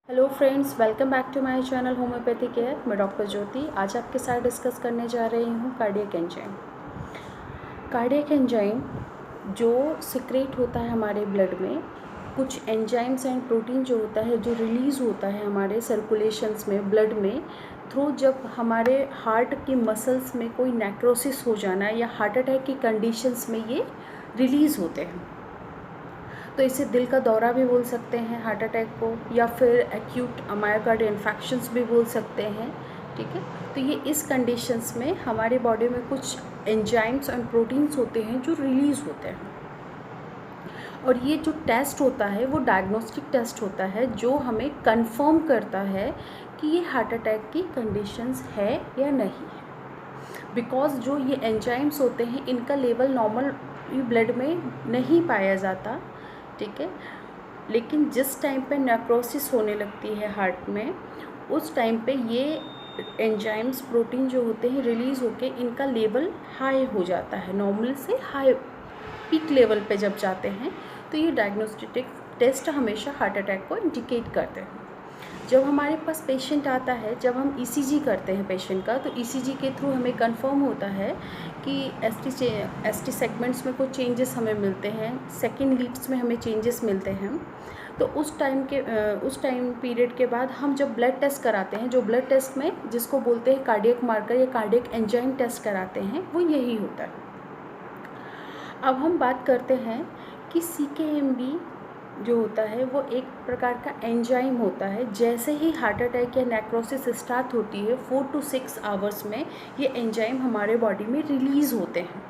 Hello friends, welcome back to my channel homeopathy care. मैं doctor Jyoti आज आपके साथ डिस्कस करने जा रही हूँ कार्डियक एंजाइम। कार्डियक एंजाइम जो सिक्रेट होता है हमारे ब्लड में, कुछ एंजाइम्स एंड प्रोटीन जो होता है जो रिलीज़ होता है हमारे सर्कुलेशंस में, ब्लड में थ्रू, जब हमारे हार्ट की मसल्स में कोई नेक्रोसिस हो जाना या हार्ट अटैक की कंडीशंस में ये रिलीज़ होते हैं। तो इसे दिल का दौरा भी बोल सकते हैं हार्ट अटैक को, या फिर एक्यूट मायोकार्डियल इन्फेक्शंस भी बोल सकते हैं। ठीक है, तो ये इस कंडीशंस में हमारे बॉडी में कुछ एंजाइम्स एंड प्रोटीन्स होते हैं जो रिलीज़ होते हैं। और ये जो टेस्ट होता है वो डायग्नोस्टिक टेस्ट होता है जो हमें कंफर्म करता है कि ये हार्ट अटैक की कंडीशंस है या नहीं है। बिकॉज जो ये एंजाइम्स होते हैं इनका लेवल नॉर्मल ब्लड में नहीं पाया जाता। ठीक है, लेकिन जिस टाइम पे नेक्रोसिस होने लगती है हार्ट में, उस टाइम पे ये एंजाइम्स प्रोटीन जो होते हैं रिलीज़ होके इनका लेवल हाई हो जाता है, नॉर्मल से हाई पीक लेवल पे जब जाते हैं। तो ये डायग्नोस्टिक टेस्ट हमेशा हार्ट अटैक को इंडिकेट करते हैं। जब हमारे पास पेशेंट आता है, जब हम ईसीजी करते हैं पेशेंट का, तो ईसीजी के थ्रू हमें कंफर्म होता है कि एसटी सेगमेंट्स में कुछ चेंजेस हमें मिलते हैं, सेकंड लीड्स में हमें चेंजेस मिलते हैं। तो उस टाइम पीरियड के बाद हम जब ब्लड टेस्ट कराते हैं, जो ब्लड टेस्ट में जिसको बोलते हैं कार्डियक मार्कर या कार्डियक एंजाइम टेस्ट कराते हैं, वो यही होता है। अब हम बात करते हैं कि सीकेएमबी जो होता है वो एक प्रकार का एंजाइम होता है। जैसे ही हार्ट अटैक या नेक्रोसिस स्टार्ट होती है 4 to 6 आवर्स में ये एंजाइम हमारे बॉडी में रिलीज़ होते हैं।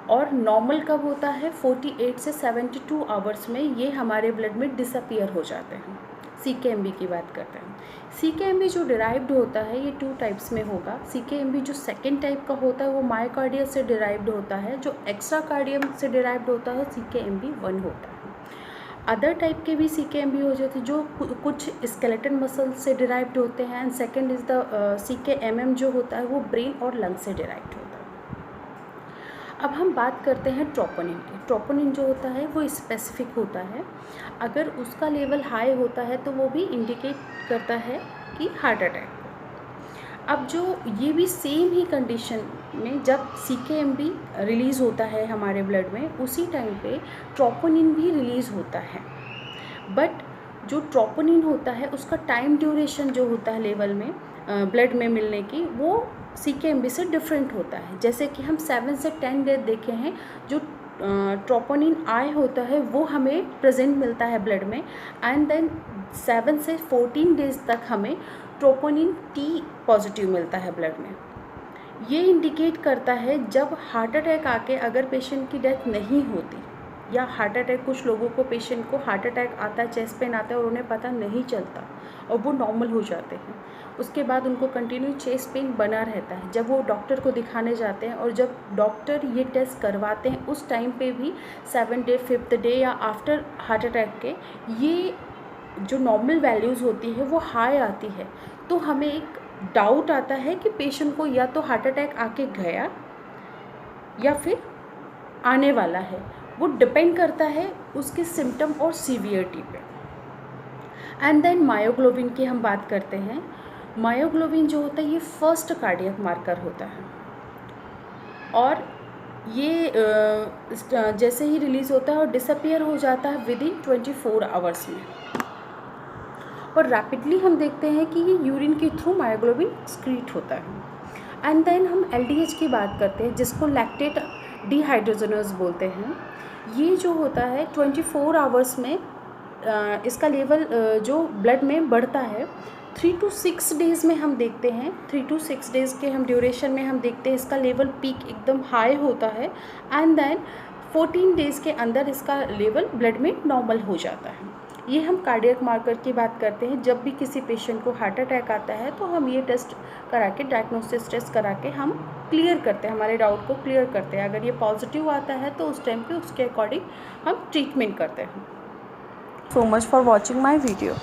और नॉर्मल कब होता है? 48 से 72 आवर्स में ये हमारे ब्लड में डिसअपियर हो जाते हैं। सीकेएमबी की बात करते हैं। सीकेएमबी जो डिराइव्ड होता है ये 2 टाइप्स में होगा। सीकेएमबी जो सेकेंड टाइप का होता है वो मायोकार्डिया से डिराइव्ड होता है, जो एक्स्ट्रा कार्डियम से डिराइव्ड होता है सीकेएमबी 1 होता है। अदर टाइप के भी सीकेएमबी हो जाते हैं जो कुछ स्केलेटन मसल से डिराइव्ड होते हैं। एंड सेकेंड इज़ द सीकेएमएम जो होता है वो ब्रेन और लंग से डिराइव्ड होता है। अब हम बात करते हैं ट्रोपोनिन की। ट्रोपोनिन जो होता है वो स्पेसिफिक होता है। अगर उसका लेवल हाई होता है तो वो भी इंडिकेट करता है कि हार्ट अटैक। अब जो ये भी सेम ही कंडीशन में जब सीकेएमबी रिलीज़ होता है हमारे ब्लड में, उसी टाइम पे ट्रोपोनिन भी रिलीज़ होता है। बट जो ट्रोपोनिन होता है उसका टाइम ड्यूरेशन जो होता है लेवल में ब्लड में मिलने की, वो सीकेएमबी से डिफरेंट होता है। जैसे कि हम 7 से 10 डेज देखे हैं, जो ट्रोपोनिन आई होता है वो हमें प्रेजेंट मिलता है ब्लड में। एंड देन 7 से 14 डेज तक हमें ट्रोपोनिन टी पॉजिटिव मिलता है ब्लड में। ये इंडिकेट करता है जब हार्ट अटैक आके अगर पेशेंट की डेथ नहीं होती, या हार्ट अटैक, कुछ लोगों को, पेशेंट को हार्ट अटैक आता है, चेस्ट पेन आता है और उन्हें पता नहीं चलता और वो नॉर्मल हो जाते हैं। उसके बाद उनको कंटिन्यू चेस्ट पेन बना रहता है। जब वो डॉक्टर को दिखाने जाते हैं और जब डॉक्टर ये टेस्ट करवाते हैं, उस टाइम पे भी 7 डे, 5th डे या आफ्टर हार्ट अटैक के ये जो नॉर्मल वैल्यूज़ होती है वो हाई आती है। तो हमें एक डाउट आता है कि पेशेंट को या तो हार्ट अटैक आके गया या फिर आने वाला है। वो डिपेंड करता है उसके सिम्टम और सीवियरिटी पे। एंड देन मायोग्लोबिन की हम बात करते हैं। मायोग्लोबिन जो होता है ये फर्स्ट कार्डियक मार्कर होता है और ये जैसे ही रिलीज़ होता है और डिसअपियर हो जाता है विदिन 24 आवर्स में। और रैपिडली हम देखते हैं कि ये यूरिन के थ्रू मायोग्लोबिन एक्सक्रीट होता है। एंड देन हम एलडीएच की बात करते हैं, जिसको लैक्टेट डिहाइड्रोजनेज बोलते हैं। ये जो होता है 24 आवर्स में इसका लेवल जो ब्लड में बढ़ता है। 3 to 6 डेज़ में हम देखते हैं, 3 to 6 डेज़ के हम ड्यूरेशन में हम देखते हैं इसका लेवल पीक एकदम हाई होता है। एंड देन 14 डेज़ के अंदर इसका लेवल ब्लड में नॉर्मल हो जाता है। ये हम कार्डियक मार्कर की बात करते हैं। जब भी किसी पेशेंट को हार्ट अटैक आता है तो हम ये टेस्ट करा के, डायग्नोसिस टेस्ट करा के हम क्लियर करते हैं, हमारे डाउट को क्लियर करते हैं। अगर ये पॉजिटिव आता है तो उस टाइम पे उसके अकॉर्डिंग हम ट्रीटमेंट करते हैं। So much for watching my video.